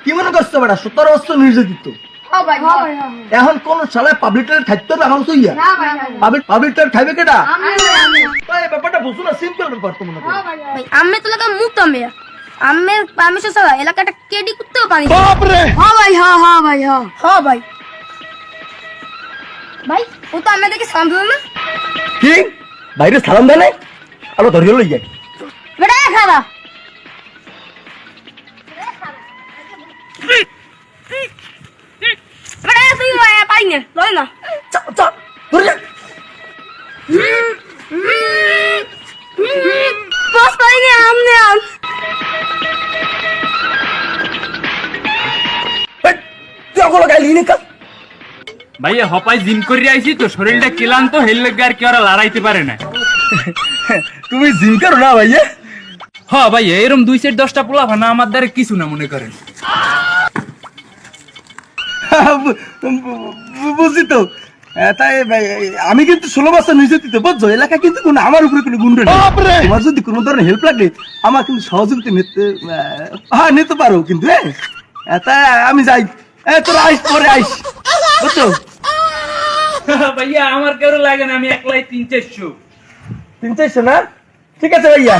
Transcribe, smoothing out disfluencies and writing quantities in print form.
কি মনে করছো বেটা 17 বছর নির্যাতিত এখন কোন শালায় পাবলিক টয়লেট খাইতে হবে এখন তুইয়া পাবলিক টয়লেট খাইবে কেটা এই ব্যাপারটা বুঝছো না সিম্পল ব্যাপার তো মনে করো ভাই আমি তো লাগা মুক্ত আমি আমের পারমিশন ছাড়া এলাকাটা কেডি করতেও পারি বাপ রে হ্যাঁ ভাই হ্যাঁ ভাই হ্যাঁ ভাই ভাই ও তো আমাদেরকে সালাম দিল না কি বাইরে সালাম দেয় নাই আলো ধরিয়ে লই যায় বেটা খাবা বেটা তুই পাই না লয় না ধরে যা বস পাই না আমনে আম তুই ওগুলো গাইলি নি কাজ ভাইয়া হপাই জিম করে আইছি তো শরীরটা ক্লান্ত হেল লাগে আর কি ওরা লড়াইতে পারে না। তুমি জিম করো না ভাইয়া হ্যাঁ ভাইয়া এরকম 2 সেট 10টা পোলা ভানা আমার দ্বারা কিছু না মনে করেন। বুঝছি তো তাই আমি কিন্তু 16 বছর নির্যাতিত বুঝছো এলাকা কিন্তু কোনো আমার উপরে কোনো গুন্ডা নেই তোমার যদি কোনো ধরনের হেল্প লাগলে আমার কিন্তু সহযোগিতা নিতে নিতে পারো কিন্তু তাই আমি যাই তোরা আইস পরে আইস বুঝছো ভাইয়া আমার কেউ লাগে না আমি একলাই 3-400 চিন্তাইছো না ঠিক আছে ভাইয়া